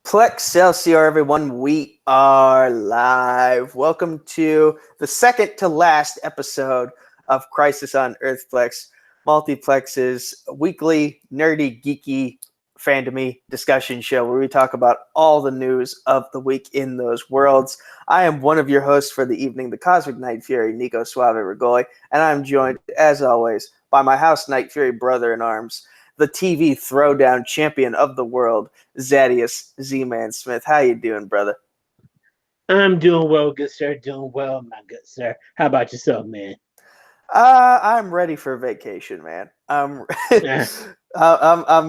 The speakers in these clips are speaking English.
Plexcelsior, everyone. We are live. Welcome to the second to last episode of Crisis on Earthplex, Multiplex's weekly nerdy, geeky, fandomy discussion show where we talk about all the news of the week in those worlds. I am one of your hosts for the evening, the Cosmic Night Fury, Nico, Suave, Regoli, and I'm joined, as always, by my House Night Fury brother-in-arms, the TV Throwdown champion of the world, Zaddeus Z-Man Smith. How you doing, brother? I'm doing well, good sir. Doing well, my good sir. How about yourself, man? I'm ready for vacation, man. I'm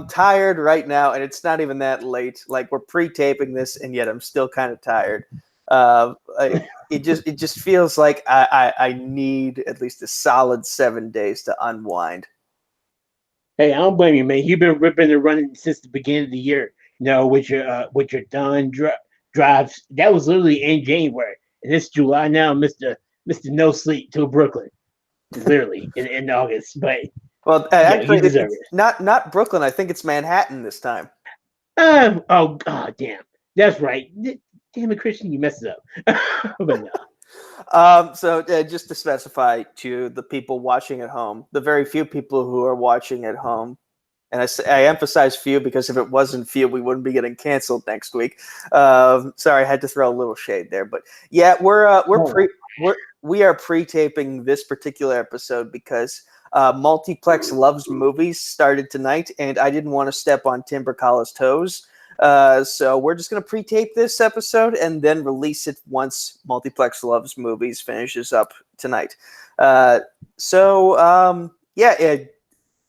tired right now, and it's not even that late. Like, we're pre-taping this, and yet I'm still kind of tired. It just feels like I need at least a solid 7 days to unwind. Hey, I don't blame you, man. You've been ripping and running since the beginning of the year. You know, with your done drives. That was literally in January, and it's July now, Mister No Sleep to Brooklyn, literally in August. But well, yeah, actually, you deserve it. Not Brooklyn. I think it's Manhattan this time. Oh god, damn. That's right. Damn it, Christian, you messed it up. But no. So just to specify to the people watching at home, the very few people who are watching at home, and I emphasize few because if it wasn't few, we wouldn't be getting canceled next week. Sorry, I had to throw a little shade there, but yeah, we are pre-taping this particular episode because Multiplex Loves Movies started tonight, and I didn't want to step on Tim Bercala's toes. So we're just going to pre-tape this episode and then release it once Multiplex Loves Movies finishes up tonight. Yeah,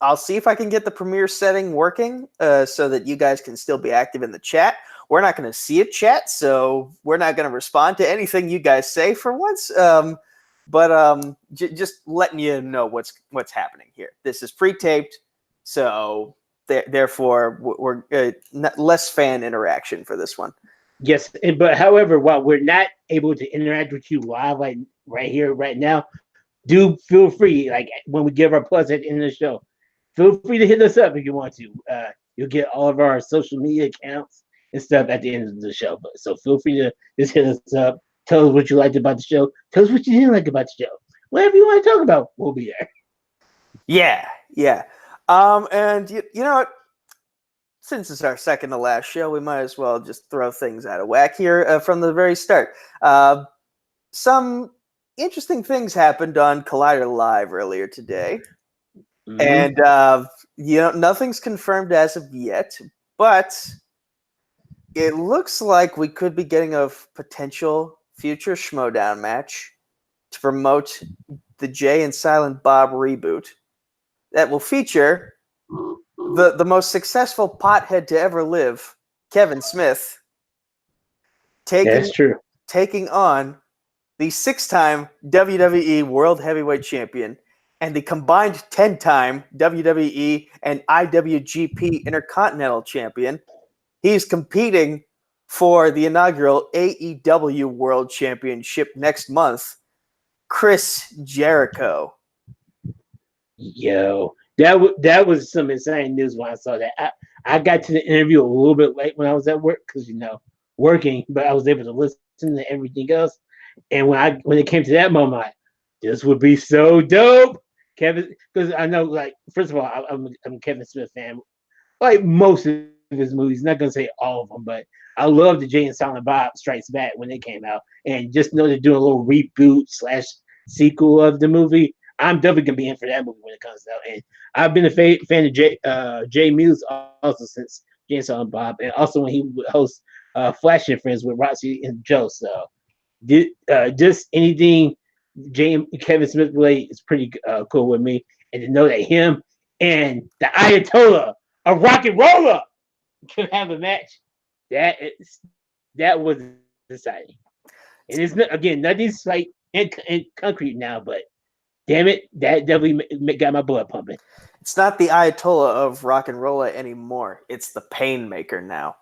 I'll see if I can get the premiere setting working so that you guys can still be active in the chat. We're not going to see a chat, so we're not going to respond to anything you guys say for once. Just letting you know what's happening here. This is pre-taped, so therefore we're less fan interaction for this one. Yes, but however, while we're not able to interact with you live, like right here, right now, do feel free. Like when we give our plus at the end of the show, feel free to hit us up if you want to. You'll get all of our social media accounts and stuff at the end of the show. So feel free to just hit us up. Tell us what you liked about the show. Tell us what you didn't like about the show. Whatever you want to talk about, we'll be there. Yeah. And you know what? Since it's our second to last show, we might as well just throw things out of whack here from the very start. Some interesting things happened on Collider Live earlier today. Mm-hmm. And, nothing's confirmed as of yet, but it looks like we could be getting a potential future Schmodown match to promote the Jay and Silent Bob reboot that will feature the most successful pothead to ever live, Kevin Smith, taking on the 6-time WWE World Heavyweight Champion and the combined 10-time WWE and IWGP Intercontinental Champion. He's competing for the inaugural AEW World Championship next month, Chris Jericho. Yo, that was some insane news when I saw that. I got to the interview a little bit late when I was at work because working, but I was able to listen to everything else. And when it came to that moment, this would be so dope, Kevin. Because I know, like, first of all, I'm a Kevin Smith fan. Like most of his movies, not gonna say all of them, but I love the Jay and Silent Bob Strikes Back when they came out, and just know they're doing a little reboot / sequel of the movie. I'm definitely gonna be in for that movie when it comes out. And I've been a fan of Jay Muse also since Jay and Silent Bob, and also when he would host Flash and Friends with Roxy and Joe. So just anything Jay and Kevin Smith related is pretty cool with me. And to know that him and the Ayatollah of Rock and Roller can have a match, that was exciting. And it's again nothing's like in concrete now, but damn it, that definitely got my blood pumping. It's not the Ayatollah of Rock and Roller anymore. It's the Painmaker now.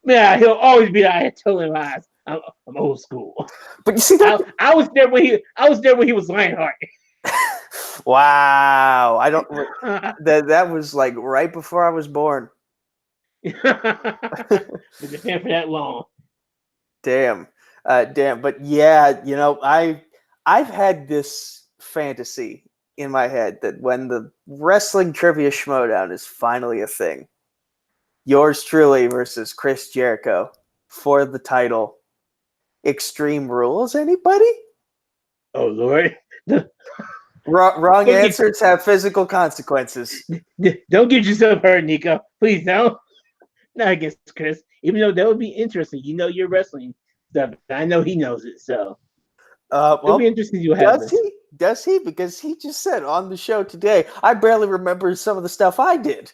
Yeah, he'll always be the Ayatollah in my eyes. I'm old school. But you see that I was there when he was Lionheart. Wow, I don't. That was like right before I was born. Been a fan for that long. Damn. Damn. But yeah, I've had this fantasy in my head that when the wrestling trivia schmodown is finally a thing, yours truly versus Chris Jericho for the title. Extreme Rules, anybody? Oh Lord. Wrong answers have physical consequences. Don't get yourself hurt, Nico. Please don't. Not against Chris. Even though that would be interesting. You know your wrestling stuff. I know he knows it, so it'll be interesting to have this. Does he? Because he just said on the show today, I barely remember some of the stuff I did.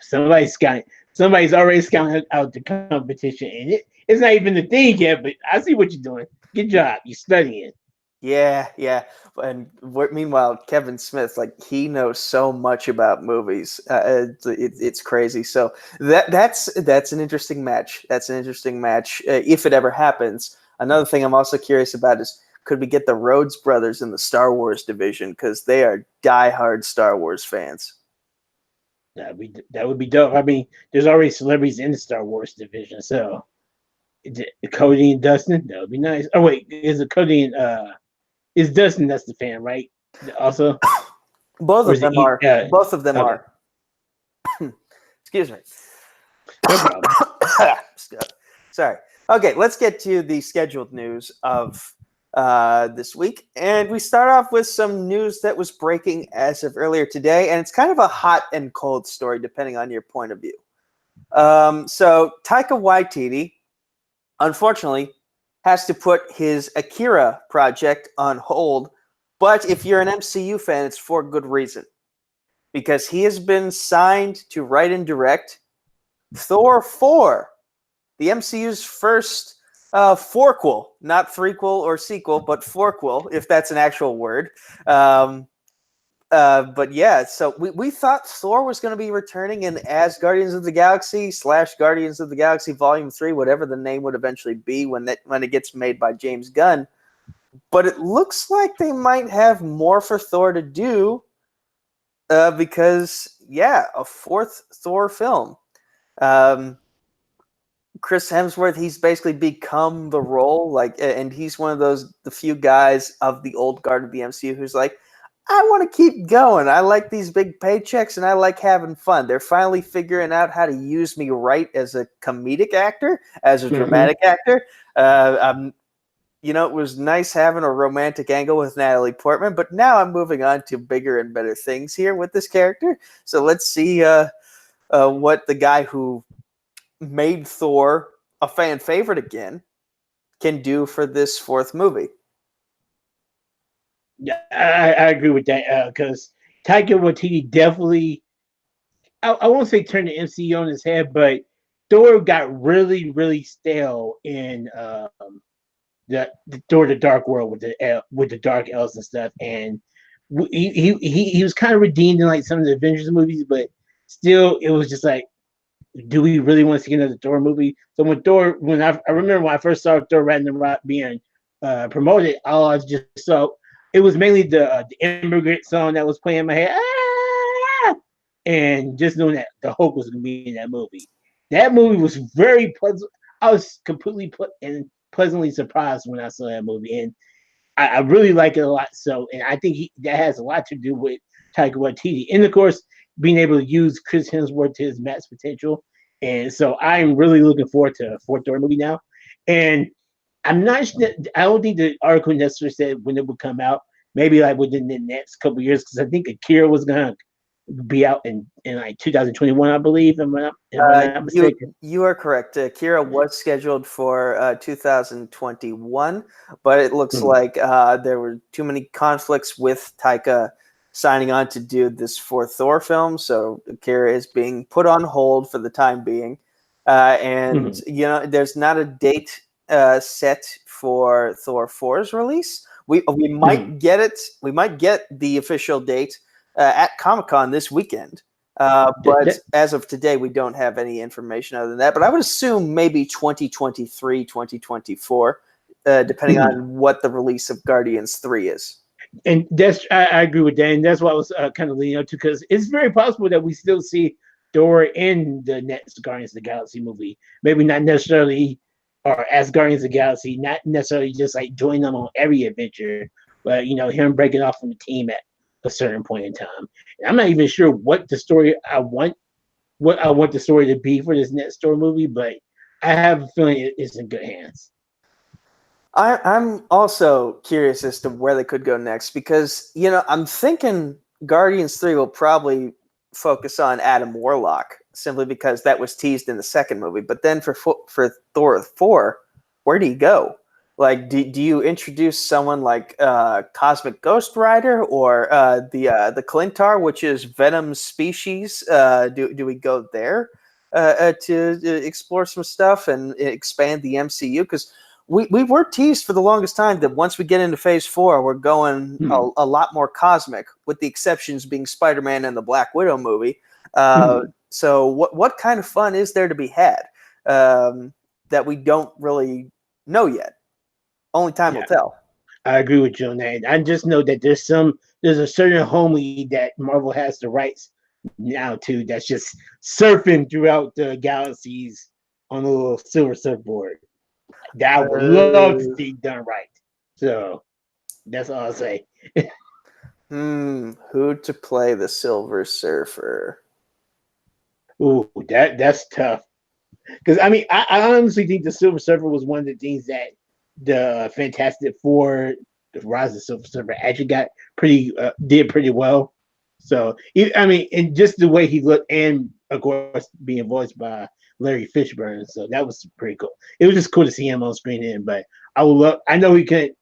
Somebody's already scouting out the competition, and it's not even the thing yet. But I see what you're doing. Good job. You're studying. Yeah. And meanwhile, Kevin Smith, like he knows so much about movies. It's crazy. So that's an interesting match. That's an interesting match if it ever happens. Another thing I'm also curious about is could we get the Rhodes brothers in the Star Wars division because they are diehard Star Wars fans. That would be dope. I mean, there's already celebrities in the Star Wars division, so Cody and Dustin, that would be nice. Oh wait, is it Cody and is Dustin that's the fan, right? Also, both of them are. Both of them okay. are. Excuse me. No problem. Sorry. Okay, let's get to the scheduled news of this week. And we start off with some news that was breaking as of earlier today. And it's kind of a hot and cold story, depending on your point of view. So Taika Waititi, unfortunately, has to put his Akira project on hold. But if you're an MCU fan, it's for good reason. Because he has been signed to write and direct Thor 4, the MCU's first fourquel, not threequel or sequel, but fourquel, if that's an actual word. But yeah, so we thought Thor was going to be returning in as Guardians of the Galaxy / Guardians of the Galaxy Volume 3, whatever the name would eventually be when it gets made by James Gunn. But it looks like they might have more for Thor to do because, yeah, a fourth Thor film. Chris Hemsworth, he's basically become the role, and he's one of the few guys of the old guard of the MCU who's like, I want to keep going. I like these big paychecks and I like having fun. They're finally figuring out how to use me right as a comedic actor, as a dramatic actor. It was nice having a romantic angle with Natalie Portman, but now I'm moving on to bigger and better things here with this character. So let's see what the guy who made Thor a fan favorite again can do for this fourth movie. Yeah, I agree with that because Taika Waititi definitely, I won't say turn the MCU on his head, but Thor got really, really stale in the Thor: The Dark World with the Dark Elves and stuff, and he was kind of redeemed in like some of the Avengers movies, but still it was just like, do we really want to see another Thor movie? So when I remember when I first saw Thor Ragnarok being promoted, all I just saw. It was mainly the immigrant song that was playing in my head. Ah! And just knowing that the Hulk was going to be in that movie. That movie was very pleasant. I was completely pleasantly surprised when I saw that movie. And I really like it a lot. So, and I think that has a lot to do with Taika Waititi. And of course, being able to use Chris Hemsworth to his max potential. And so I'm really looking forward to a fourth Thor movie now. And I'm not sure. I don't think the article necessarily said when it would come out. Maybe like within the next couple of years, because I think Akira was gonna be out in like 2021, I believe. Am I not mistaken? You are correct. Akira was scheduled for 2021, but it looks like there were too many conflicts with Taika signing on to do this fourth Thor film, so Akira is being put on hold for the time being. And there's not a date set for Thor 4's release. We might get it. We might get the official date at Comic-Con this weekend. But as of today, we don't have any information other than that. But I would assume maybe 2023, 2024, depending on what the release of Guardians 3 is. And I agree with that, and that's what I was kind of leaning up to, because it's very possible that we still see Thor in the next Guardians of the Galaxy movie. Maybe not necessarily, or as Guardians of the Galaxy, not necessarily just like join them on every adventure, but him breaking off from the team at a certain point in time. And I'm not even sure what what I want the story to be for this next Thor movie, but I have a feeling it's in good hands. I'm also curious as to where they could go next, because I'm thinking Guardians 3 will probably focus on Adam Warlock, simply because that was teased in the second movie. But then for Thor 4, where do you go? Like, do you introduce someone like Cosmic Ghost Rider, or the Clintar, which is Venom's species? Do we go there to explore some stuff and expand the MCU? Because we were teased for the longest time that once we get into Phase 4, we're going a lot more cosmic, with the exceptions being Spider-Man and the Black Widow movie. So what kind of fun is there to be had that we don't really know yet? Only time will tell. I agree with you on that. I just know that there's a certain homie that Marvel has the rights now to, that's just surfing throughout the galaxies on a little silver surfboard. That I would love to see done right. So that's all I'll say. Who to play the Silver Surfer? Ooh, that's tough. Because I honestly think the Silver Surfer was one of the things that the Fantastic Four, the Rise of the Silver Surfer, actually did pretty well. So and just the way he looked, and of course being voiced by Larry Fishburne, so that was pretty cool. It was just cool to see him on screen. But I know he could,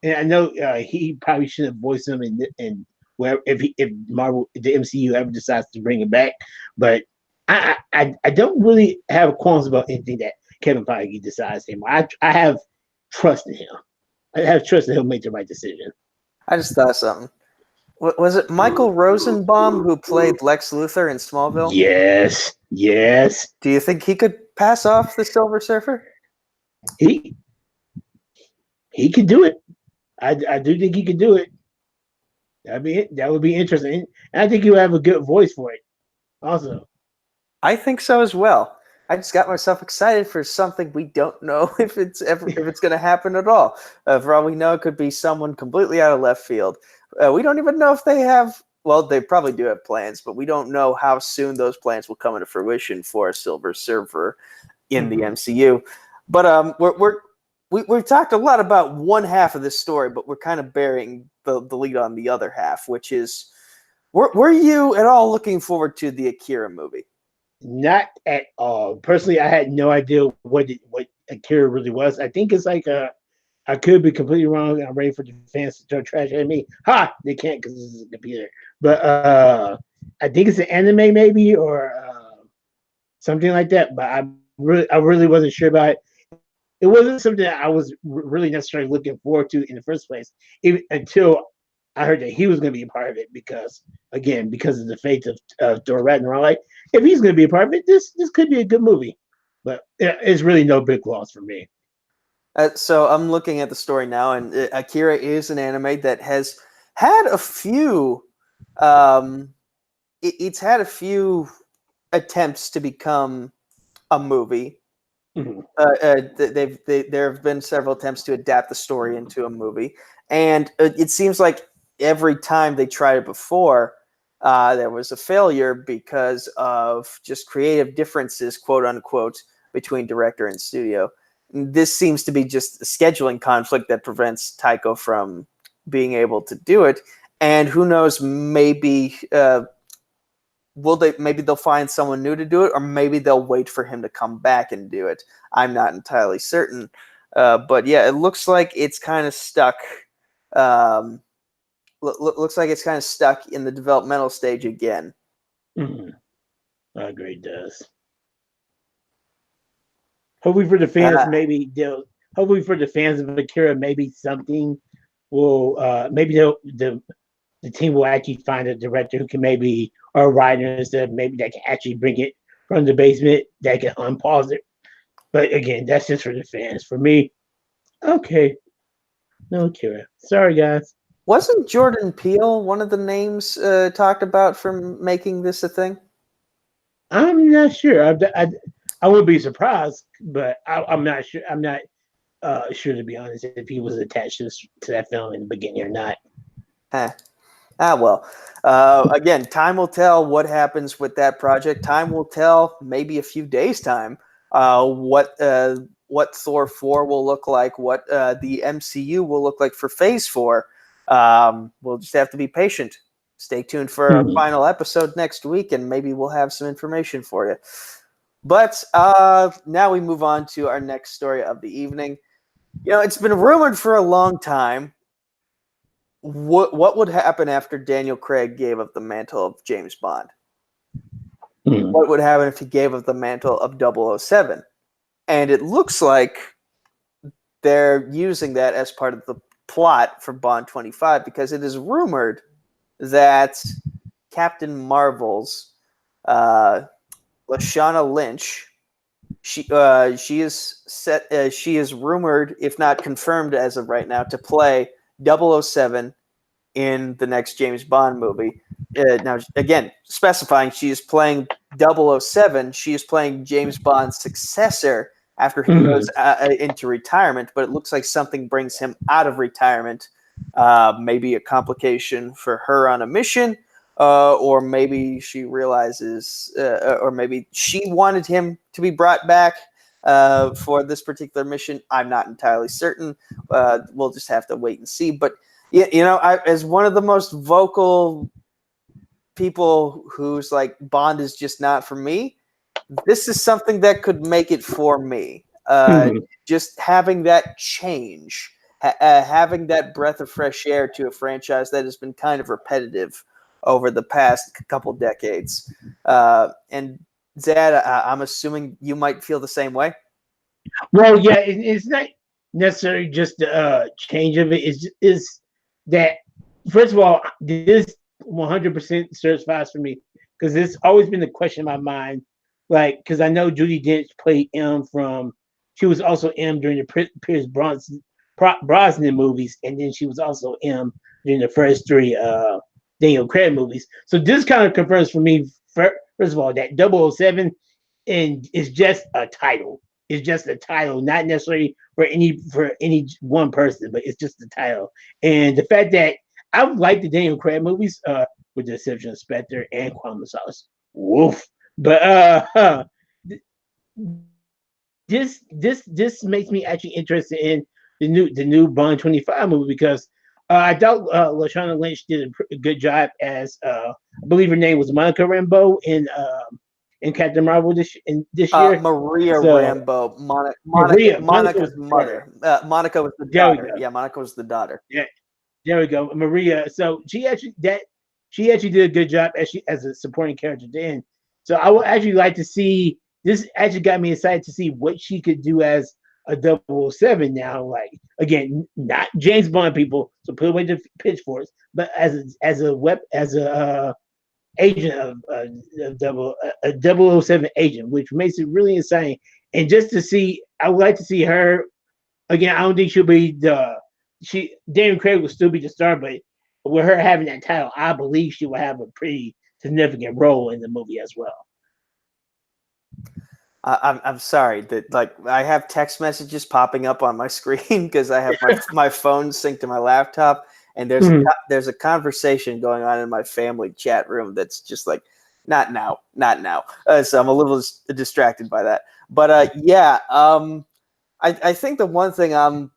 and I know he probably should have voiced him in where if Marvel, the MCU ever decides to bring it back. But I don't really have qualms about anything that Kevin Feige decides him. I have trust in him. I have trust that he'll make the right decision. I just thought of something. Was it Michael Rosenbaum who played Lex Luthor in Smallville? Yes. Do you think he could pass off the Silver Surfer? He could do it. I do think he could do it. That would be interesting. And I think he'll have a good voice for it also. I think so as well. I just got myself excited for something we don't know if it's going to happen at all. For all we know, it could be someone completely out of left field. We don't even know if they have. Well, they probably do have plans, but we don't know how soon those plans will come into fruition for a Silver Surfer in the MCU. But we've talked a lot about one half of this story, but we're kind of bearing the lead on the other half, which is, were you at all looking forward to the Akira movie? Not at all. Personally, I had no idea what Akira really was. I think it's like I could be completely wrong. I'm ready for the fans to throw trash at me. Ha! They can't because this is a computer. But I think it's an anime maybe, or something like that. But I really wasn't sure about it. It wasn't something that I was really necessarily looking forward to in the first place, until I heard that he was going to be a part of it, because of the fate of Thor Ragnarok. Like, if he's going to be a part of it, this could be a good movie. But it's really no big loss for me. So I'm looking at the story now, and Akira is an anime that has had a few. It's had a few attempts to become a movie. Mm-hmm. There have been several attempts to adapt the story into a movie, and it seems like every time they tried it before, there was a failure because of just creative differences, quote unquote, between director and studio. This seems to be just a scheduling conflict that prevents Taika from being able to do it. And who knows, maybe maybe they'll find someone new to do it, or maybe they'll wait for him to come back and do it. I'm not entirely certain. But yeah, it looks like it's kind of stuck. Looks like it's kind of stuck in the developmental stage again. Mm-hmm. I agree, it does. Hopefully for the fans, hopefully for the fans of Akira, maybe something will. Maybe the team will actually find a director who can or a writer instead, maybe that can actually bring it from the basement, that can unpause it. But again, that's just for the fans. For me, okay, no Akira. Sorry, guys. Wasn't Jordan Peele one of the names talked about for making this a thing? I'm not sure. I would be surprised, but I'm not sure. I'm not sure, to be honest, if he was attached to that film in the beginning or not. Huh. Well. Again, time will tell what happens with that project. Time will tell, maybe a few days' time, what Thor 4 will look like, what the MCU will look like for Phase 4. We'll just have to be patient. Stay tuned for our final episode next week, and maybe we'll have some information for you. But now we move on to our next story of the evening. It's been rumored for a long time what would happen after Daniel Craig gave up the mantle of James Bond. What would happen if he gave up the mantle of 007? And it looks like they're using that as part of the plot for Bond 25, because it is rumored that Captain Marvel's Lashana Lynch, she is rumored, if not confirmed as of right now, to play 007 in the next James Bond movie. Now, again, specifying she is playing 007, she is playing James Bond's successor after he goes into retirement, but it looks like something brings him out of retirement. Maybe a complication for her on a mission, or maybe she realizes, or maybe she wanted him to be brought back for this particular mission. I'm not entirely certain. We'll just have to wait and see. But as one of the most vocal people who's like, Bond is just not for me, this is something that could make it for me. Just having that change, having that breath of fresh air to a franchise that has been kind of repetitive over the past couple decades. And Zadd, I'm assuming you might feel the same way. Well, yeah, it's not necessarily just the change of it. Is that, first of all, this 100% certifies for me, because it's always been a question in my mind. Like, because I know Judi Dench played M she was also M during the Pierce Brosnan movies, and then she was also M during the first three Daniel Craig movies. So this kind of confirms for me, first of all, that 007 is just a title. It's just a title, not necessarily for any one person, but it's just a title. And the fact that I like the Daniel Craig movies, with the exception of Spectre and Quantum of Solace. Woof. But this makes me actually interested in the new Bond 25 movie, because I thought Lashana Lynch did a good job as I believe her name was Monica Rambeau in Captain Marvel this year. Maria Rambeau. Monica's mother. Monica was the daughter. Yeah, Monica was the daughter. Yeah, there we go. Maria. So she actually did a good job as a supporting character then. So I would actually like to see this. Actually got me excited to see what she could do as a 007 now. Like, again, not James Bond people, so put away the pitchforks, but as a agent of a 007 agent, which makes it really exciting. And just to see, I would like to see her again. I don't think she'll be Daniel Craig will still be the star, but with her having that title, I believe she will have a pretty significant role in the movie as well. I'm sorry that, like, I have text messages popping up on my screen because I have my phone synced to my laptop, and there's a conversation going on in my family chat room that's just like, not now. So I'm a little distracted by that. But I think the one thing I'm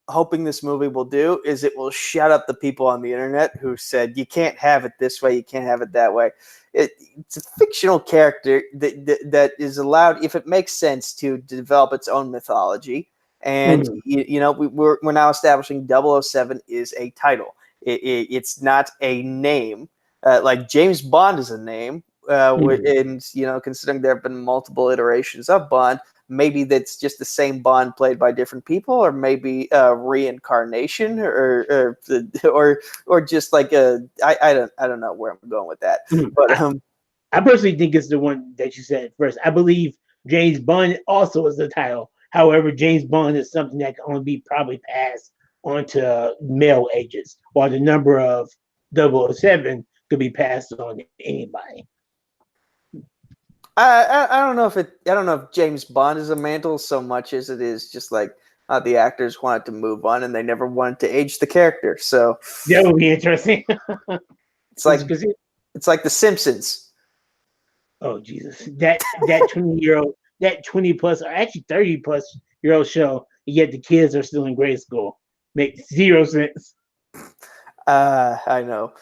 hoping this movie will do is it will shut up the people on the internet who said you can't have it this way, you can't have it that way. It's a fictional character that is allowed, if it makes sense, to develop its own mythology. And we're now establishing 007 is a title. It's not a name. Like James Bond is a name. And considering there have been multiple iterations of Bond, maybe that's just the same Bond played by different people, or maybe a reincarnation, or just like I don't know where I'm going with that. But I personally think it's the one that you said first. I believe James Bond also is the title. However, James Bond is something that can only be probably passed onto male agents, while the number of 007 could be passed on to anybody. I don't know if James Bond is a mantle so much as it is just like the actors wanted to move on and they never wanted to age the character. So that would be interesting. it's like The Simpsons. Oh Jesus, that 20-year-old, that 20+ or actually 30+-year-old show, yet the kids are still in grade school. Makes zero sense. I know.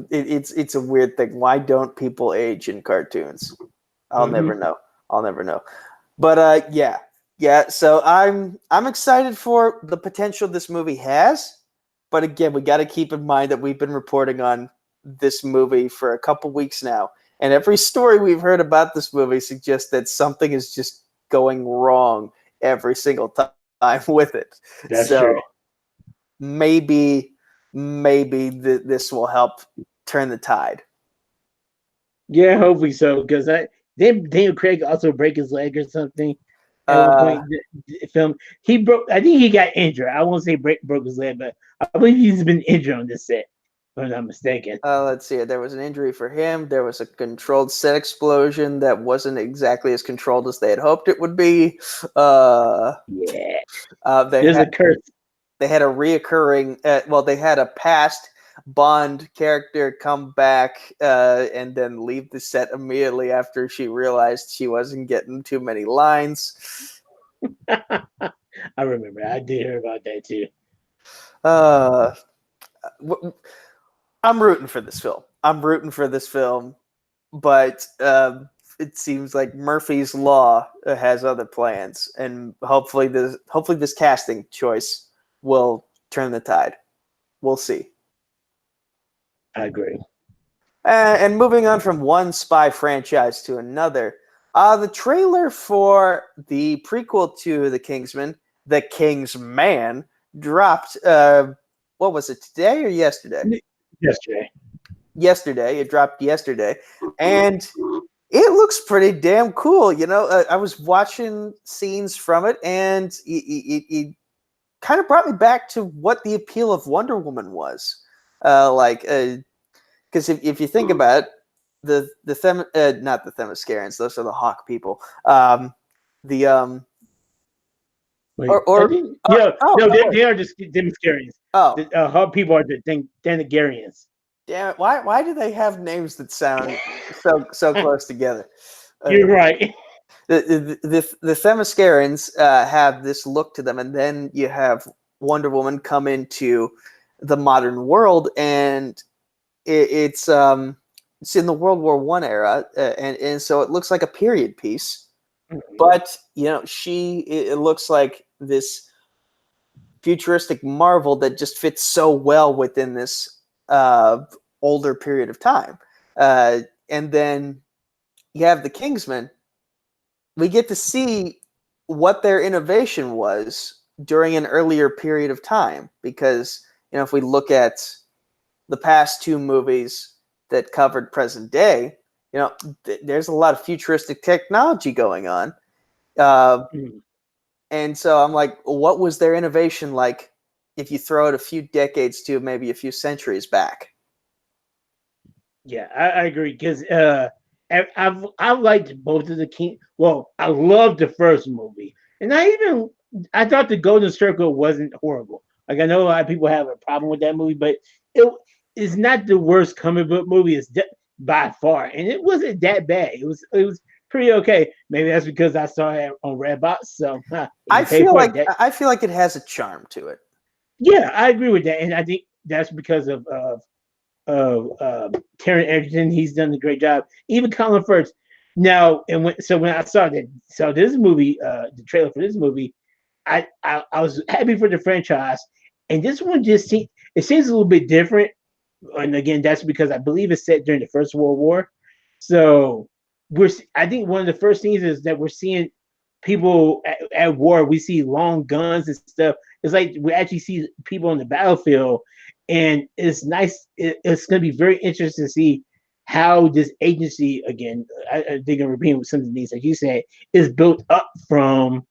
It's a weird thing. Why don't people age in cartoons? I'll never know. But yeah. So I'm excited for the potential this movie has. But again, we got to keep in mind that we've been reporting on this movie for a couple weeks now, and every story we've heard about this movie suggests that something is just going wrong every single time with it. That's true. Maybe this will help turn the tide. Yeah, hopefully so. Because didn't Daniel Craig also break his leg or something at one point in the film? He broke. I think he got injured. I won't say broke his leg, but I believe he's been injured on this set, if I'm not mistaken. Let's see. There was an injury for him. There was a controlled set explosion that wasn't exactly as controlled as they had hoped it would be. There's a curse. They had a reoccurring. They had a past Bond character come back and then leave the set immediately after she realized she wasn't getting too many lines. I remember. I did hear about that too. I'm rooting for this film. But it seems like Murphy's Law has other plans, and hopefully this casting choice will turn the tide. We'll see. I agree. And moving on from one spy franchise to another, the trailer for the prequel to The Kingsman, The Kingsman, dropped. What was it, today or yesterday? Yesterday. It dropped yesterday, and it looks pretty damn cool. You know, I was watching scenes from it, and it kind of brought me back to what the appeal of Wonder Woman was. Because if you think about it, not the Themyscirians, those are the Hawk people. They are just Themyscirians. Hawk people are the Thanagarians. Damn it! Why do they have names that sound so close together? You're right. The Themyscirians have this look to them, and then you have Wonder Woman come into the modern world, and it's in the World War I era, and so it looks like a period piece. Mm-hmm. But it looks like this futuristic marvel that just fits so well within this older period of time. And then you have the Kingsmen. We get to see what their innovation was during an earlier period of time, because if we look at the past two movies that covered present day, there's a lot of futuristic technology going on. And so I'm like, what was their innovation like if you throw it a few decades to maybe a few centuries back? Yeah, I agree, because I've liked both of the King. Well, I loved the first movie, and I thought the Golden Circle wasn't horrible. Like, I know a lot of people have a problem with that movie, but it is not the worst comic book movie. It's by far, and it wasn't that bad. It was pretty okay. Maybe that's because I saw it on Redbox. So I feel like it has a charm to it. Yeah, I agree with that, and I think that's because of Taron Egerton. He's done a great job. Even Colin Firth. Now, when I saw this movie, the trailer for this movie, I was happy for the franchise, and this one just seems a little bit different. And again, that's because I believe it's set during the First World War. So I think one of the first things is that we're seeing people at war. We see long guns and stuff. It's like we actually see people on the battlefield, and it's nice. It's going to be very interesting to see how this agency, again, I think I'm repeating some of the things that you said, is built up from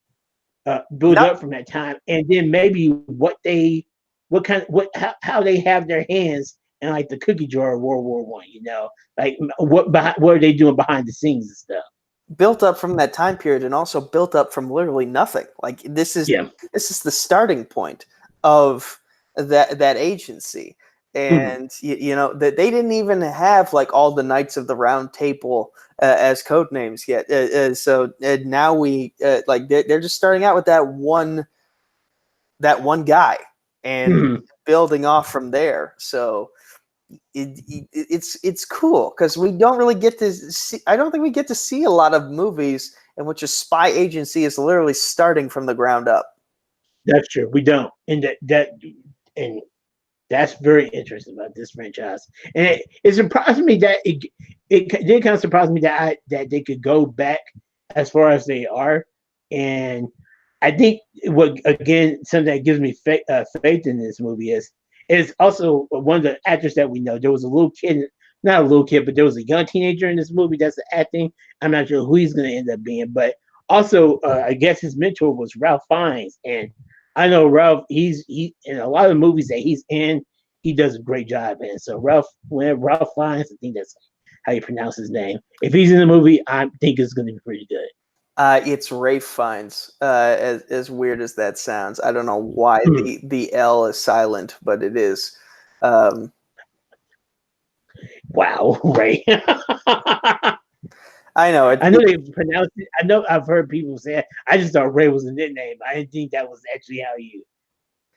that time, and then maybe what they how they have their hands in like the cookie jar of World War One. Like what are they doing behind the scenes and stuff. Built up from that time period, and also built up from literally nothing. Like this is the starting point of that agency. And that they didn't even have like all the Knights of the Round Table as code names yet. So now we like they're just starting out with that one guy and building off from there. So it's cool because we don't really get to see. I don't think we get to see a lot of movies in which a spy agency is literally starting from the ground up. That's true. We don't, and that's very interesting about this franchise. And it surprised me that it did kind of surprise me that they could go back as far as they are. And I think something that gives me faith in this movie is also one of the actors that we know. There was a little kid, not a little kid, but there was a young teenager in this movie that's acting. I'm not sure who he's going to end up being, but also I guess his mentor was Ralph Fiennes. And I know Ralph, he in a lot of the movies that he's in, he does a great job in. So Ralph Fiennes, I think that's how you pronounce his name. If he's in the movie, I think it's going to be pretty good. It's Rafe Fiennes. As weird as that sounds, I don't know why the L is silent, but it is. Wow, Ray. I know. I know they pronounce it. I know I've heard people say it. I just thought Ray was a nickname. I didn't think that was actually how you.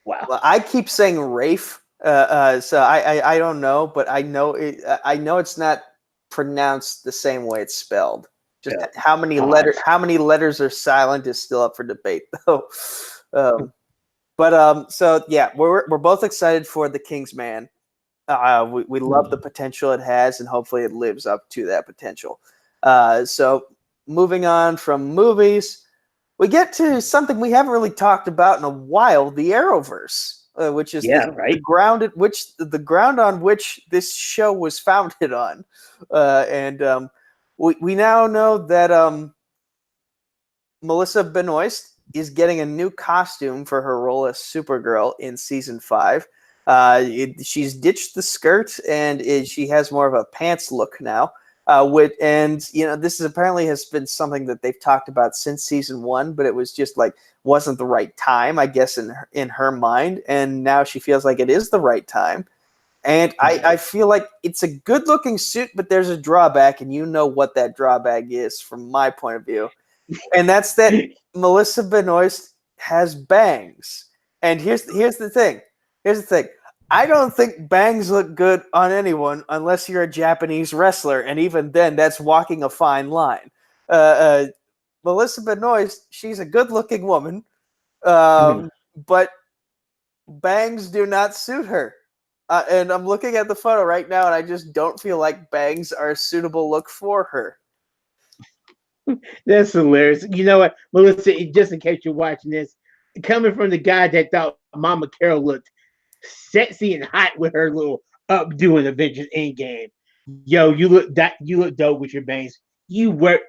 Wow. Well, I keep saying Rafe, so I don't know, but I know it's not pronounced the same way it's spelled. Just how many letters are silent is still up for debate, though. So yeah, we're both excited for The King's Man. We love the potential it has, and hopefully it lives up to that potential. So moving on from movies, we get to something we haven't really talked about in a while: the Arrowverse, which is the ground on which this show was founded on, and we now know that Melissa Benoist is getting a new costume for her role as Supergirl in season 5. She's ditched the skirt and she has more of a pants look now. This is apparently has been something that they've talked about since season 1, but it was just like wasn't the right time, I guess, in her mind. And now she feels like it is the right time. And I feel like it's a good looking suit, but there's a drawback, and you know what that drawback is from my point of view. And that's that Melissa Benoist has bangs. And here's the thing. I don't think bangs look good on anyone unless you're a Japanese wrestler, and even then, that's walking a fine line. Melissa Benoist, she's a good-looking woman, but bangs do not suit her. And I'm looking at the photo right now, and I just don't feel like bangs are a suitable look for her. That's hilarious. You know what, Melissa, just in case you're watching this, coming from the guy that thought Mama Carol looked sexy and hot with her little updo in Avengers Endgame. Yo, you look dope with your bangs. You work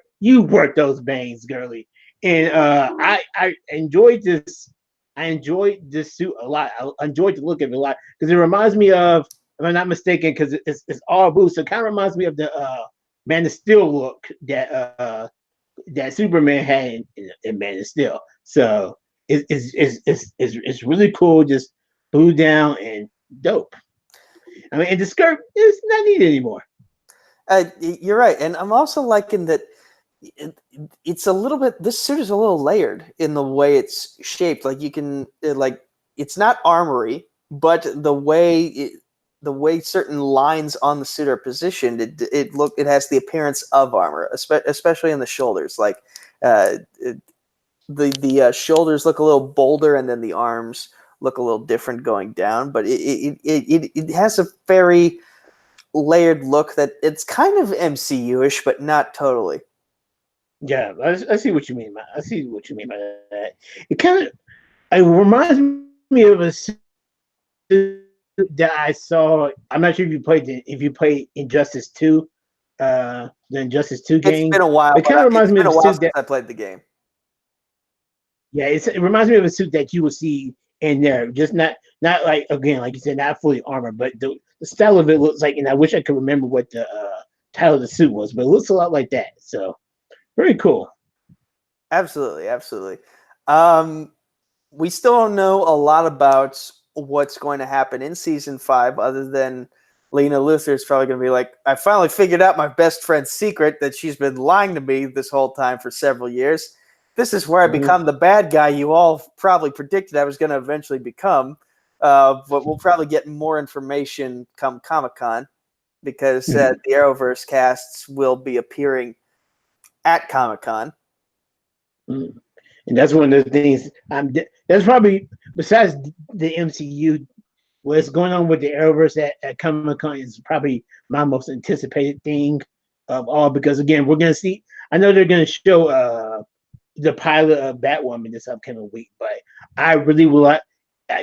those bangs, girly. And I enjoyed this. I enjoyed this suit a lot. I enjoyed the look of it a lot because it reminds me of, if I'm not mistaken, because it's all blue, so it kind of reminds me of the Man of Steel look that Superman had in Man of Steel. So it's really cool, just blue down and dope. I mean, and the skirt is not needed anymore. You're right, and I'm also liking that it's a little bit. This suit is a little layered in the way it's shaped. Like you can it's not armory, but the way certain lines on the suit are positioned, it has the appearance of armor, especially in the shoulders. Like the shoulders look a little bolder, and then the arms look a little different going down. But it has a very layered look that it's kind of MCU-ish, but not totally. Yeah, I see what you mean. I see what you mean by that. It reminds me of a suit that I saw. I'm not sure if you played Injustice 2, the Injustice 2 game. It's been a while. It kind of reminds me of a suit since I played the game. Yeah, it reminds me of a suit that you will see in there. Just not like, again, like you said, not fully armored, but the style of it looks like, and I wish I could remember what the title of the suit was, but it looks a lot like that. So very cool. Absolutely, absolutely. We still don't know a lot about what's going to happen in season 5, other than Lena Luthor is probably going to be like, I finally figured out my best friend's secret that she's been lying to me this whole time for several years. This is where I become the bad guy you all probably predicted I was going to eventually become. But we'll probably get more information come Comic-Con, because the Arrowverse casts will be appearing at Comic-Con. And that's one of the things. That's probably, besides the MCU, what's going on with the Arrowverse at Comic-Con is probably my most anticipated thing of all, because again, we're going to see. I know they're going to show the pilot of Batwoman this upcoming week, but I really will like.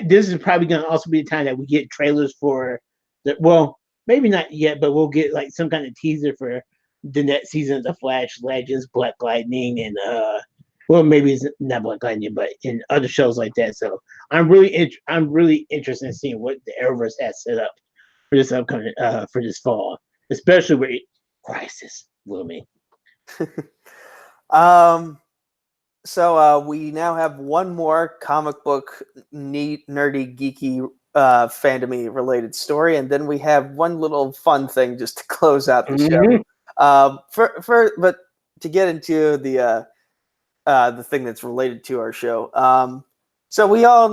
This is probably going to also be the time that we get trailers for the. Well, maybe not yet, but we'll get like some kind of teaser for the next season of The Flash, Legends, Black Lightning, and well, maybe it's not Black Lightning, but in other shows like that. So I'm really interested in seeing what the Arrowverse has set up for this upcoming for this fall, especially with Crisis looming. So we now have one more comic book neat, nerdy, geeky, fandom-y related story, and then we have one little fun thing just to close out the show. But to get into the thing that's related to our show. So we all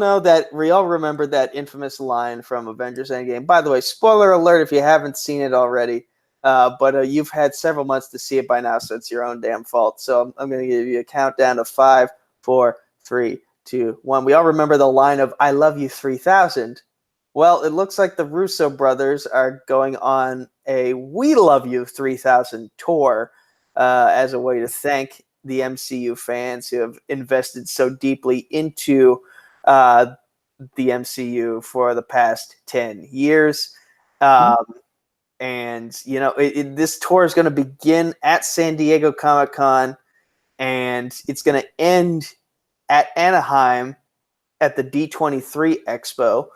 remember that infamous line from Avengers Endgame. By the way, spoiler alert if you haven't seen it already. But you've had several months to see it by now, so it's your own damn fault. So I'm going to give you a countdown of 5, 4, 3, 2, 1. We all remember the line of "I love you 3000." Well, it looks like the Russo brothers are going on a "We love you 3000" tour as a way to thank the MCU fans who have invested so deeply into the MCU for the past 10 years. And, you know, this tour is going to begin at San Diego Comic-Con, and it's going to end at Anaheim at the D23 Expo.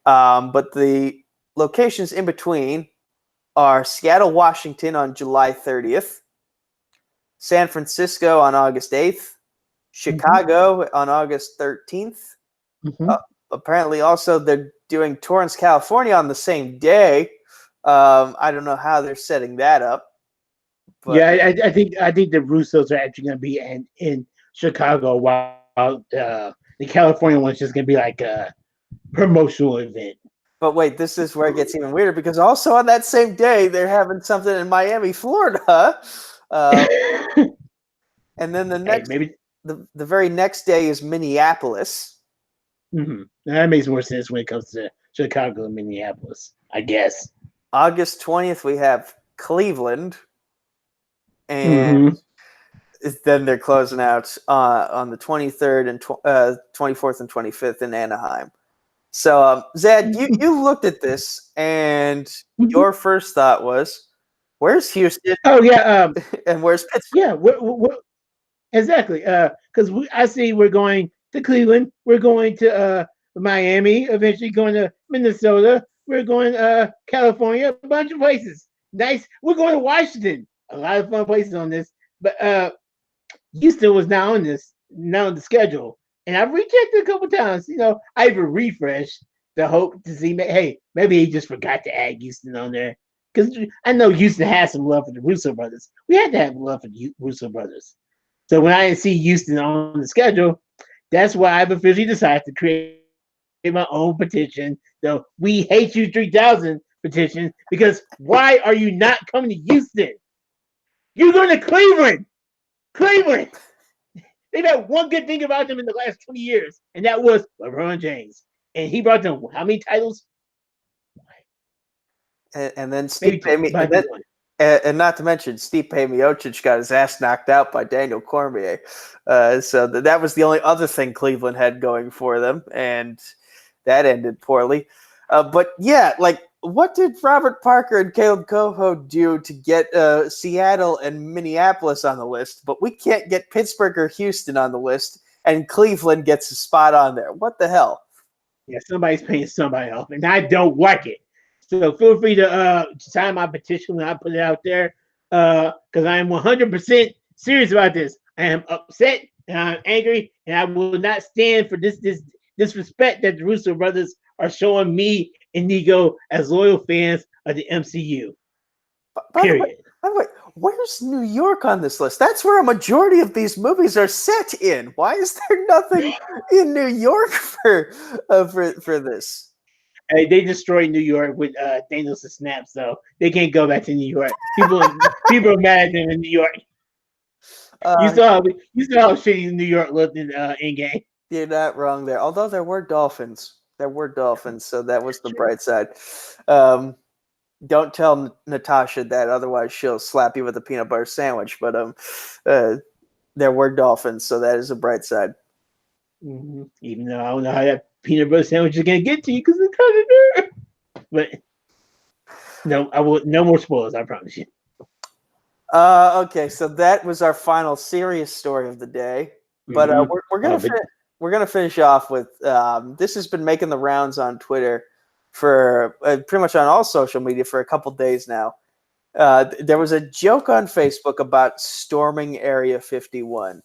But the locations in between are Seattle, Washington on July 30th, San Francisco on August 8th, Chicago on August 13th. Apparently also they're doing Torrance, California on the same day. I don't know how they're setting that up. But yeah, I think the Russos are actually going to be in Chicago, while the California one's just going to be like a promotional event. But wait, this is where it gets even weirder, because also on that same day they're having something in Miami, Florida. And then the very next day is Minneapolis. That makes more sense when it comes to Chicago and Minneapolis, I guess. August 20th, we have Cleveland, and then they're closing out on the 23rd and 24th and 25th in Anaheim. So, Zad, you looked at this, and your first thought was, where's Houston? Oh, yeah. And where's Pittsburgh? Yeah, exactly. Because I see we're going to Cleveland, we're going to Miami, eventually going to Minnesota, we're going to California, a bunch of places. Nice. We're going to Washington. A lot of fun places on this. But Houston was now on the schedule. And I've rechecked it a couple times. You know, I even refreshed the hope to see, hey, maybe he just forgot to add Houston on there. Because I know Houston has some love for the Russo brothers. We had to have love for the Russo brothers. So when I didn't see Houston on the schedule, that's why I've officially decided to create my own petition, the "We Hate You 3000" petition, because why are you not coming to Houston? You're going to Cleveland. Cleveland. They've had one good thing about them in the last 20 years, and that was LeBron James. And he brought them how many titles? And then Steve and not to mention Stipe Miocic got his ass knocked out by Daniel Cormier. So that was the only other thing Cleveland had going for them, and that ended poorly. But yeah, like, what did Robert Parker and Caleb Coho do to get Seattle and Minneapolis on the list, but we can't get Pittsburgh or Houston on the list, and Cleveland gets a spot on there? What the hell? Yeah, somebody's paying somebody off, and I don't like it. So feel free to sign my petition when I put it out there, because I am 100% serious about this. I am upset and I'm angry, and I will not stand for this disrespect that the Russo brothers are showing me and Nico as loyal fans of the MCU. By the way, Period. where's New York on this list? That's where a majority of these movies are set in. Why is there nothing in New York for this? Hey, they destroyed New York with Thanos' snap, so they can't go back to New York. People are mad at them in New York. You saw how shitty New York looked in Endgame. You're not wrong there. Although there were dolphins. So that was the bright side. Don't tell Natasha that, otherwise she'll slap you with a peanut butter sandwich. But there were dolphins, so that is a bright side. Mm-hmm. Even though I don't know how that peanut butter sandwich is gonna get to you because it's kind of there. But no, I will. No more spoilers. I promise you. Okay, so that was our final serious story of the day. But we're gonna finish off with this has been making the rounds on Twitter for pretty much on all social media for a couple days now. There was a joke on Facebook about storming Area 51,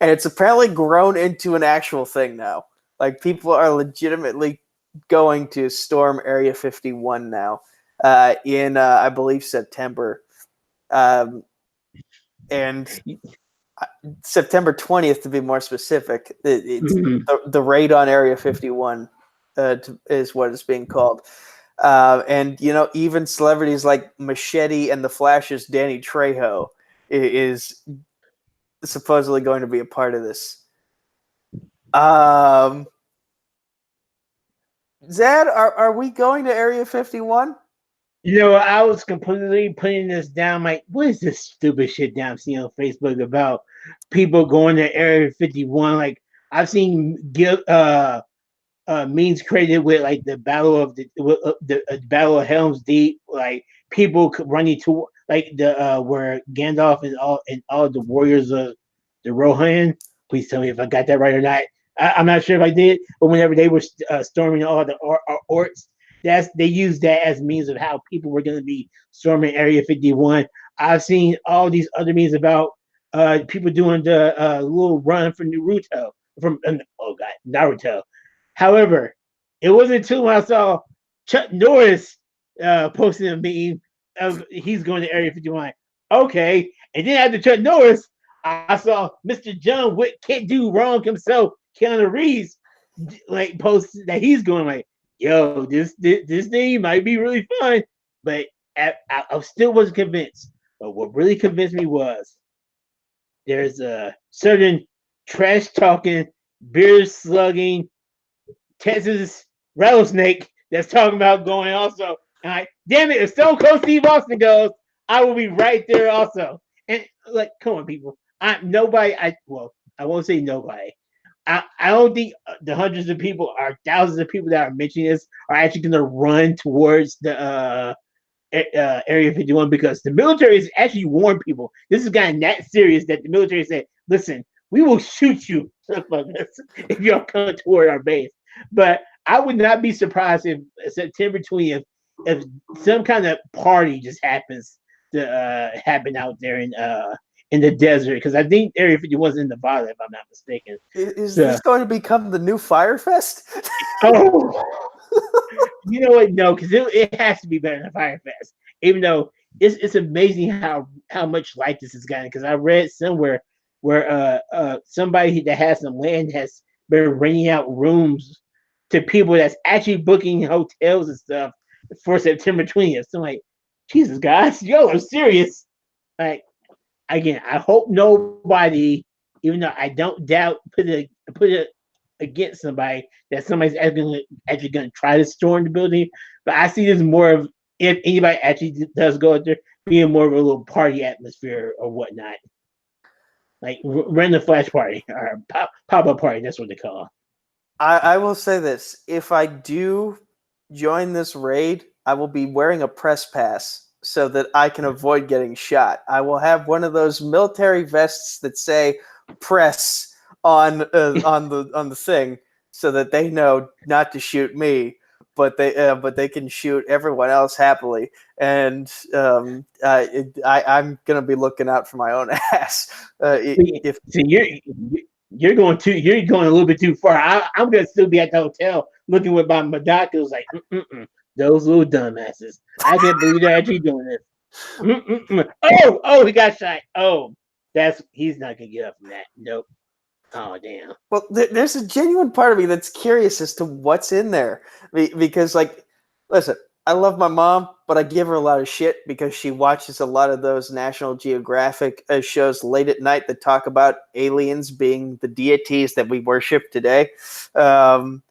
and it's apparently grown into an actual thing now. Like, people are legitimately going to storm Area 51 now in I believe September. And September 20th, to be more specific, it's the raid on Area 51 is what it's being called. And, even celebrities like Machete and The Flash's Danny Trejo is supposedly going to be a part of this. Zad, are we going to Area 51? I was completely putting this down. Like, what is this stupid shit that I'm seeing on Facebook about people going to Area 51? Like, I've seen memes created with like the battle of the Battle of Helm's Deep, like people running to like the where Gandalf and all the warriors of the Rohan. Please tell me if I got that right or not. I'm not sure if I did, but whenever they were storming all the orcs, they used that as means of how people were going to be storming Area 51. I've seen all these other memes about people doing the little run from Naruto. However, it wasn't until I saw Chuck Norris posting a meme of he's going to Area 51. Okay, and then after Chuck Norris, I saw Mr. John Wick can't do wrong himself, Keanu Reeves, like post that he's going like, yo, this thing might be really fun, but I still wasn't convinced. But what really convinced me was there's a certain trash talking, beer slugging Texas rattlesnake that's talking about going also. And like, damn it, if Stone Cold Steve Austin goes, I will be right there also. And like, come on, people. I won't say nobody. I don't think the hundreds of people or thousands of people that are mentioning this are actually going to run towards the Area 51 because the military has actually warned people. This has gotten that serious that the military said, listen, we will shoot you if y'all come toward our base. But I would not be surprised if September 20th, if some kind of party just happens to happen out there in the desert, because I think Area 51 is in Nevada, if I'm not mistaken. Is this going to become the new Fire Fest? Oh, you know what? No, because it has to be better than Fire Fest. Even though it's amazing how much light this has gotten. Because I read somewhere where somebody that has some land has been renting out rooms to people that's actually booking hotels and stuff for September 20th. So I'm like, Jesus, guys, y'all are serious. Like, again, I hope nobody, even though I don't doubt, put it against somebody that somebody's actually going to try to storm the building. But I see this more of, if anybody actually does go out there, being more of a little party atmosphere or whatnot. Like run the flash party or pop-up party, that's what they call it. I will say this. If I do join this raid, I will be wearing a press pass so that I can avoid getting shot. I will have one of those military vests that say press on the thing, so that they know not to shoot me, but they can shoot everyone else happily. And I'm gonna be looking out for my own ass. If See, you're going a little bit too far. I'm gonna still be at the hotel looking with my binoculars, like those little dumbasses. I can't believe they're actually doing this. Oh, he got shot. Oh, he's not gonna get up from that. Nope. Oh, damn. Well, there's a genuine part of me that's curious as to what's in there, because, like, listen, I love my mom, but I give her a lot of shit because she watches a lot of those National Geographic shows late at night that talk about aliens being the deities that we worship today. And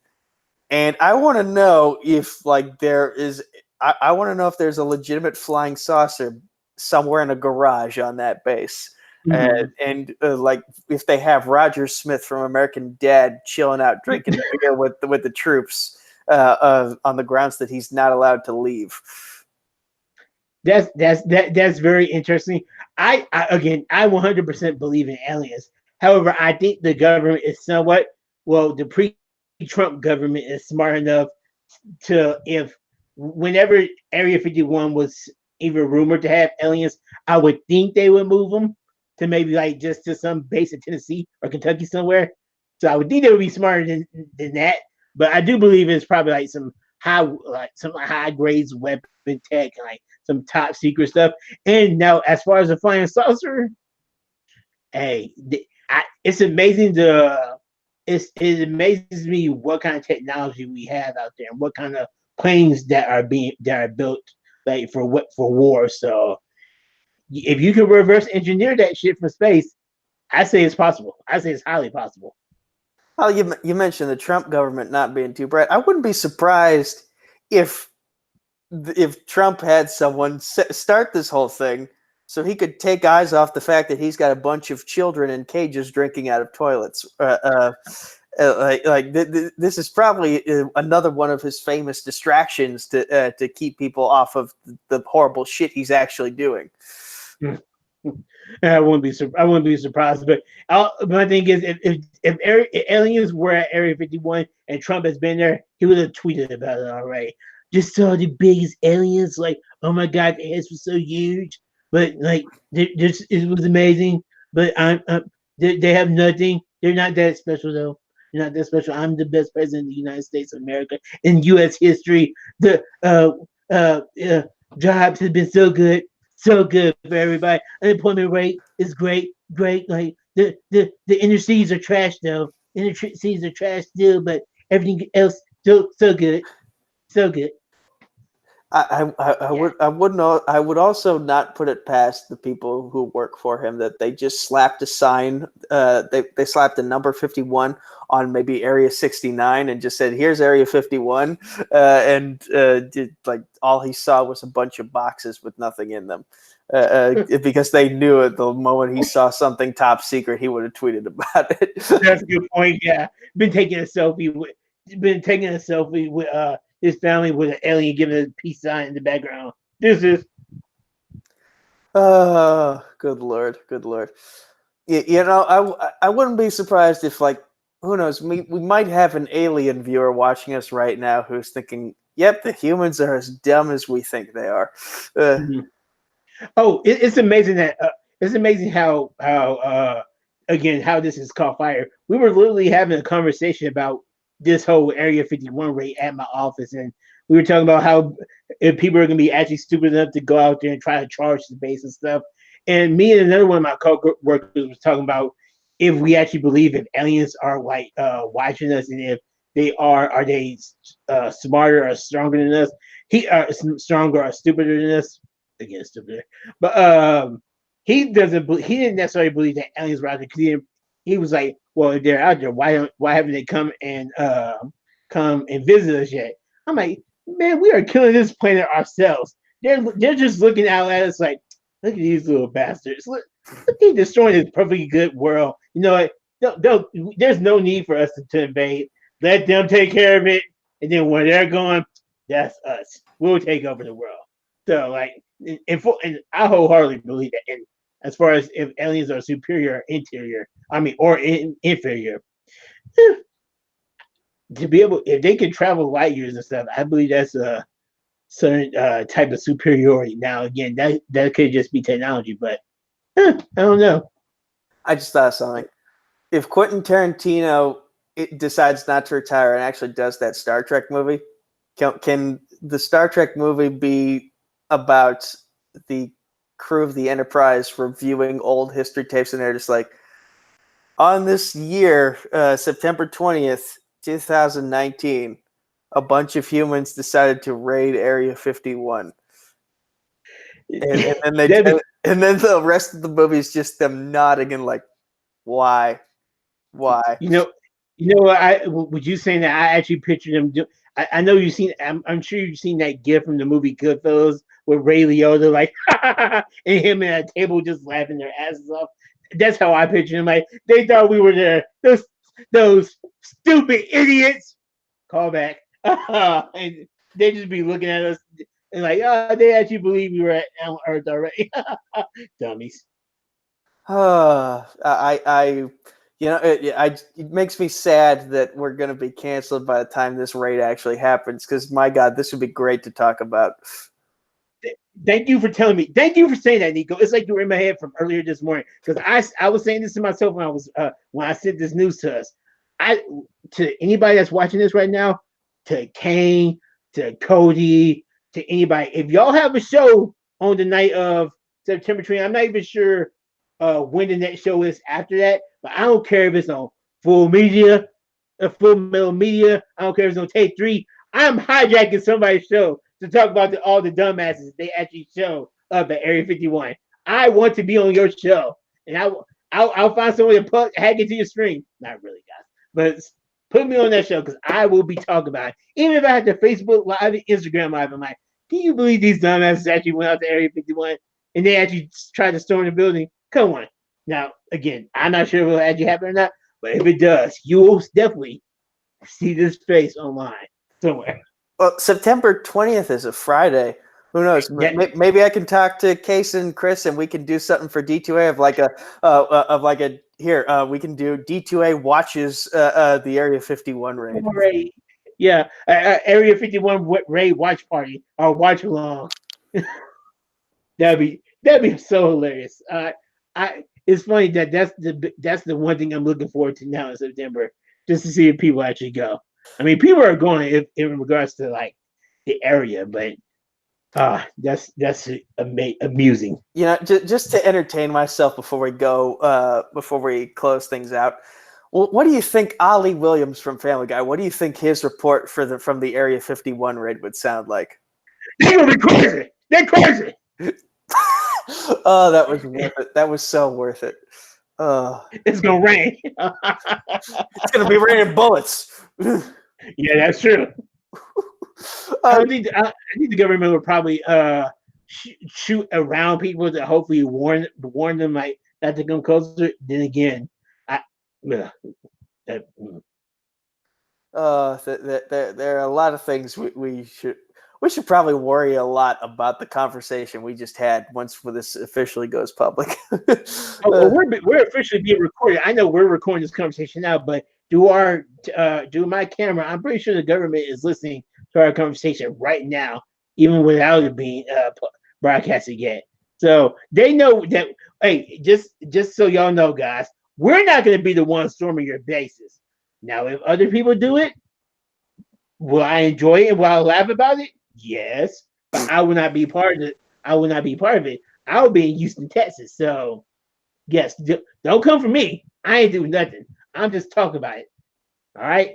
I want to know if, like, I want to know if there's a legitimate flying saucer somewhere in a garage on that base. And like, if they have Roger Smith from American Dad chilling out drinking beer with the troops on the grounds that he's not allowed to leave. That's very interesting. I 100% believe in aliens. However, I think the government is the pre-Trump government is smart enough to, if whenever Area 51 was even rumored to have aliens, I would think they would move them to maybe like just to some base in Tennessee or Kentucky somewhere. So I would think they would be smarter than that. But I do believe it's probably like some high grades weapon tech, like some top secret stuff. And now, as far as the flying saucer, hey, it's amazing. It amazes me what kind of technology we have out there and what kind of planes that are built like for war. So if you can reverse engineer that shit from space, I say it's possible. I say it's highly possible. Oh, you mentioned the Trump government not being too bright. I wouldn't be surprised if Trump had someone start this whole thing so he could take eyes off the fact that he's got a bunch of children in cages drinking out of toilets. This is probably another one of his famous distractions to keep people off of the horrible shit he's actually doing. I wouldn't be surprised. But my thing is, if aliens were at Area 51 and Trump has been there, he would have tweeted about it already. Just saw the biggest aliens. Like, oh my god, the heads were so huge. But like, it was amazing. But they have nothing. They're not that special though. They're not that special. I'm the best president of the United States of America in U.S. history. The jobs have been so good for everybody. Unemployment rate is great. Like the inner cities are trash though. Inner cities are trash still, but everything else still so good. I would also not put it past the people who work for him that they just slapped a sign. They slapped the number 51 on maybe Area 69 and just said, "Here's Area 51," and like all he saw was a bunch of boxes with nothing in them. Because they knew at the moment he saw something top secret, he would have tweeted about it. That's a good point. Yeah, been taking a selfie with his family with an alien giving a peace sign in the background. This is. Good lord. I wouldn't be surprised if, like, who knows, we might have an alien viewer watching us right now who's thinking, "Yep, the humans are as dumb as we think they are." Oh, it's amazing that how how this is caught fire. We were literally having a conversation about this whole Area 51 raid at my office, and we were talking about how if people are going to be actually stupid enough to go out there and try to charge the base and stuff. And me and another one of my co-workers was talking about if we actually believe if aliens are like watching us, and if they are they smarter or stronger than us? Stronger or stupider than us? Again, stupider. But he didn't necessarily believe that aliens were out there because he was like, well, if they're out there, why haven't they come and visit us yet? I'm like, man, we are killing this planet ourselves. They're just looking out at us like, look at these little bastards. Look at destroying this perfectly good world. You know what? There's no need for us to invade. Let them take care of it, and then when they're gone, that's us. We'll take over the world. So like, and I wholeheartedly believe that. And as far as if aliens are superior or inferior, or inferior, to be able, if they can travel light years and stuff, I believe that's a certain type of superiority. Now, again, that could just be technology, but I don't know. I just thought of something. If Quentin Tarantino decides not to retire and actually does that Star Trek movie, can the Star Trek movie be about the crew of the Enterprise reviewing old history tapes, and they're just like, on this year, September 20th, 2019, a bunch of humans decided to raid Area 51. And then the rest of the movie is just them nodding and like, why? You know what? Would you saying that I actually pictured them do? I know you've seen. I'm sure you've seen that gif from the movie Goodfellas with Ray Liotta like, and him at a table just laughing their asses off. That's how I pictured him. Like they thought we were there. Those stupid idiots. Call back. And they just be looking at us and like, oh, they actually believe we were at Earth already. Dummies. It makes me sad that we're going to be canceled by the time this raid actually happens, because my God, this would be great to talk about. Thank you for telling me. Thank you for saying that, Nico. It's like you were in my head from earlier this morning, because I was saying this to myself when I sent this news to us. To anybody that's watching this right now, to Kane, to Cody, to anybody, if y'all have a show on the night of September 20th, I'm not even sure when the next show is after that, but I don't care if it's on Full Media, Full Metal Media. I don't care if it's on Take 3. I'm hijacking somebody's show to talk about all the dumbasses they actually show up at Area 51. I want to be on your show, and I'll find some way to hack into your stream. Not really, guys, but put me on that show because I will be talking about it. Even if I have to Facebook Live and Instagram Live, I'm like, can you believe these dumbasses actually went out to Area 51 and they actually tried to storm the building? Come on. Now, again, I'm not sure if it'll actually happen or not, but if it does, you will definitely see this face online somewhere. Well, September 20th is a Friday. Who knows? Yeah. Maybe I can talk to Case and Chris, and we can do something for D2A we can do D2A watches the Area 51 raid. Right. Yeah, Area 51 raid watch party or watch along. that'd be so hilarious. It's funny that's the one thing I'm looking forward to now in September, just to see if people actually go. I mean, people are going in regards to like the area, but that's amusing. You know, just to entertain myself before we close things out. Well, what do you think Ollie Williams from Family Guy? What do you think his report from the Area 51 raid would sound like? They're gonna be crazy. They're crazy. Oh, that was worth it. That was so worth it. It's gonna rain. It's gonna be raining bullets. Yeah, that's true. I think the government would probably shoot around people to hopefully warn them like that they're gonna closer. Then again, there are a lot of things we should probably worry a lot about the conversation we just had once this officially goes public. We're officially being recorded. I know we're recording this conversation now, but do my camera? I'm pretty sure the government is listening to our conversation right now, even without it being broadcasted yet. So they know that. Hey, just so y'all know, guys, we're not going to be the ones storming your bases. Now, if other people do it, will I enjoy it? Will I laugh about it? Yes, but I will not be part of it. I will not be part of it. I'll be in Houston, Texas. So, yes, don't come for me. I ain't doing nothing. I'm just talking about it. All right.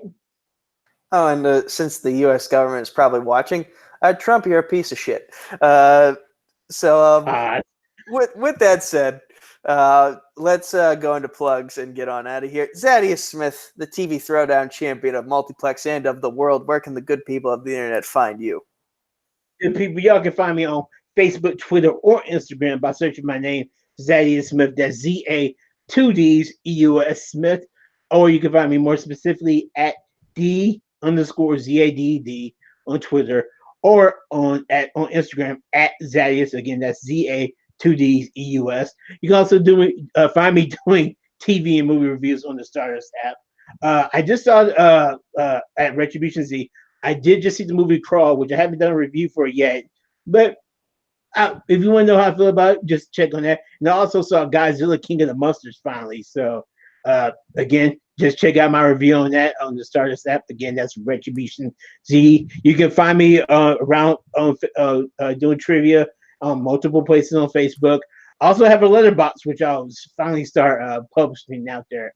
Oh, and since the U.S. government is probably watching, Trump, you're a piece of shit. With that said, let's go into plugs and get on out of here. Zaddeus Smith, the TV Throwdown champion of Multiplex and of the world. Where can the good people of the internet find you? Good people, y'all can find me on Facebook, Twitter, or Instagram by searching my name, Zaddeus Smith. That's ZA2Ds EUS Smith. Or you can find me more specifically at D_ZADD on Twitter or on Instagram at Zaddeus. Again, that's ZA2Ds EUS. You can also find me doing TV and movie reviews on the Stardust app. I just saw at Retribution Z. I did just see the movie Crawl, which I haven't done a review for yet. But if you want to know how I feel about it, just check on that. And I also saw Godzilla King of the Monsters finally. So again, just check out my review on that on the Stardust app. Again, that's Retribution Z. You can find me around doing trivia on multiple places on Facebook. I also have a letterbox, which I'll finally start publishing out there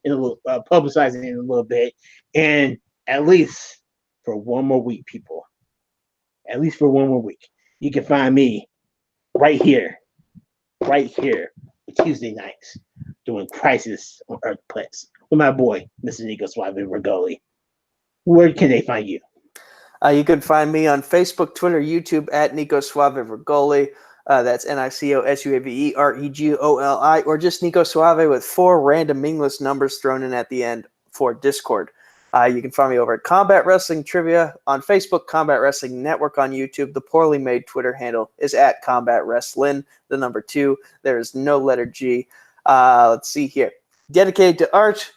in a little, publicizing in a little bit. And at least for one more week, people. At least for one more week. You can find me right here Tuesday nights doing Crisis on Earthplex with my boy, Mr. Nico Suave Regoli. Where can they find you? You can find me on Facebook, Twitter, YouTube at Nico Suave Regoli. That's NICOSUAVEREGOLI, or just Nico Suave with 4 random meaningless numbers thrown in at the end for Discord. You can find me over at Combat Wrestling Trivia on Facebook, Combat Wrestling Network on YouTube. The poorly made Twitter handle is at Combat Wrestling, the number 2. There is no letter G. Let's see here. Dedicated to art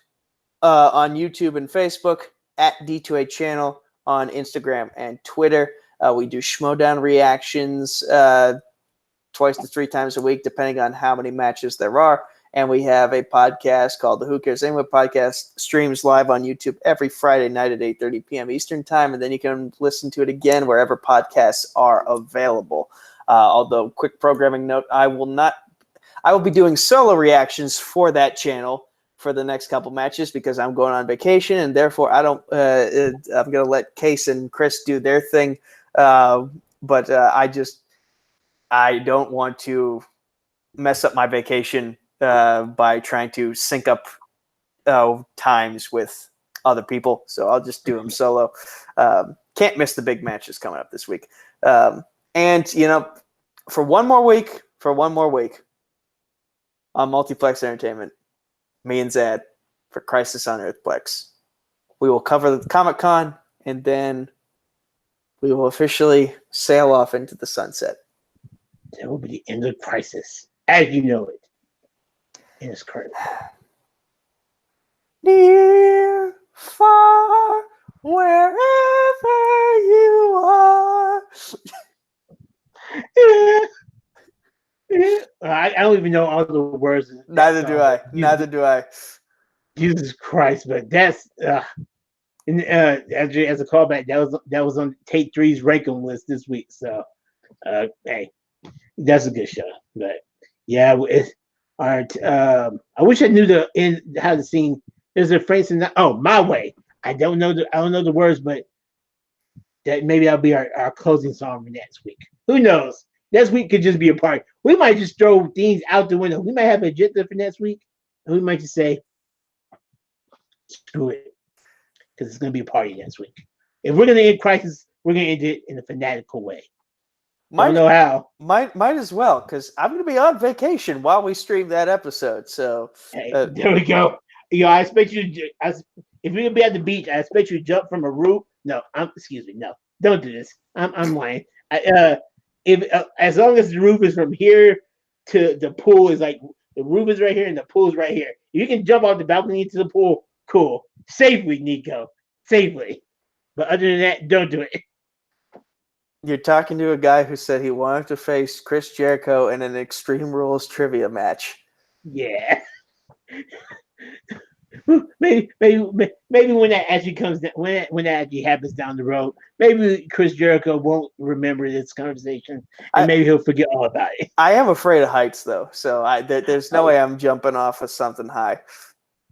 on YouTube and Facebook, at D2A Channel on Instagram and Twitter. We do Schmodown reactions twice to 3 times a week, depending on how many matches there are. And we have a podcast called the Who Cares Anyway podcast, streams live on YouTube every Friday night at 8:30 p.m. Eastern Time, and then you can listen to it again wherever podcasts are available. Although, quick programming note, I will be doing solo reactions for that channel for the next couple matches because I'm going on vacation, and therefore I'm going to let Case and Chris do their thing. But I don't want to mess up my vacation by trying to sync up times with other people. So I'll just do them solo. Can't miss the big matches coming up this week. And, for one more week on Multiplex Entertainment, me and Zadd for Crisis on Earthplex. We will cover the Comic-Con, and then we will officially sail off into the sunset. That will be the end of Crisis, as you know it. In its current near, far, wherever you are. I don't even know all the words. Neither do I. Jesus Christ, but that's as a callback, that was on Take 3's ranking list this week. So, hey, that's a good show. But yeah, all right. I wish I knew how to sing. There's a phrase in that. Oh, My Way. I don't know the words, but that maybe that'll be our closing song for next week. Who knows? Next week could just be a party. We might just throw things out the window. We might have an agenda for next week, and we might just say, screw it, because it's going to be a party next week. If we're going to end Crisis, we're going to end it in a fanatical way. Don't know how. Might as well, because I'm going to be on vacation while we stream that episode. So hey, there we go. I expect you. If you're going to be at the beach, I expect you to jump from a roof. No, excuse me. No, don't do this. I'm lying. As long as the roof is from here to the pool is like the roof is right here and the pool is right here. If you can jump off the balcony into the pool, cool. Safely, Nico. Safely. But other than that, don't do it. You're talking to a guy who said he wanted to face Chris Jericho in an Extreme Rules trivia match. Yeah. maybe when that actually comes down, when that actually happens down the road, maybe Chris Jericho won't remember this conversation, and maybe he'll forget all about it. I am afraid of heights, though, so there's no way I'm jumping off of something high.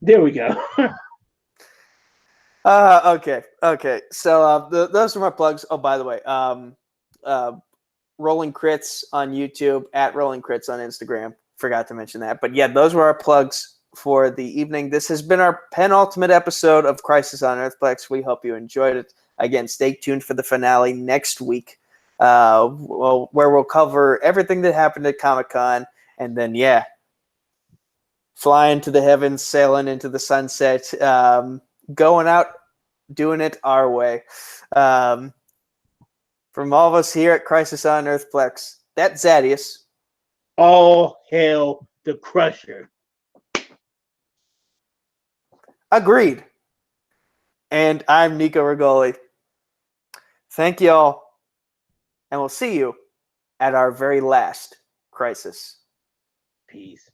There we go. Okay. So those are my plugs. Oh, by the way, Rolling Crits on YouTube, at Rolling Crits on Instagram. Forgot to mention that. But yeah, those were our plugs for the evening. This has been our penultimate episode of Crisis on Earthplex. We hope you enjoyed it. Again, stay tuned for the finale next week, where we'll cover everything that happened at Comic-Con, and then, flying to the heavens, sailing into the sunset, going out, doing it our way. From all of us here at Crisis on Earthplex, that's Zaddeus. All hail the Crusher. Agreed. And I'm Nico Regoli. Thank you all, and we'll see you at our very last crisis. Peace.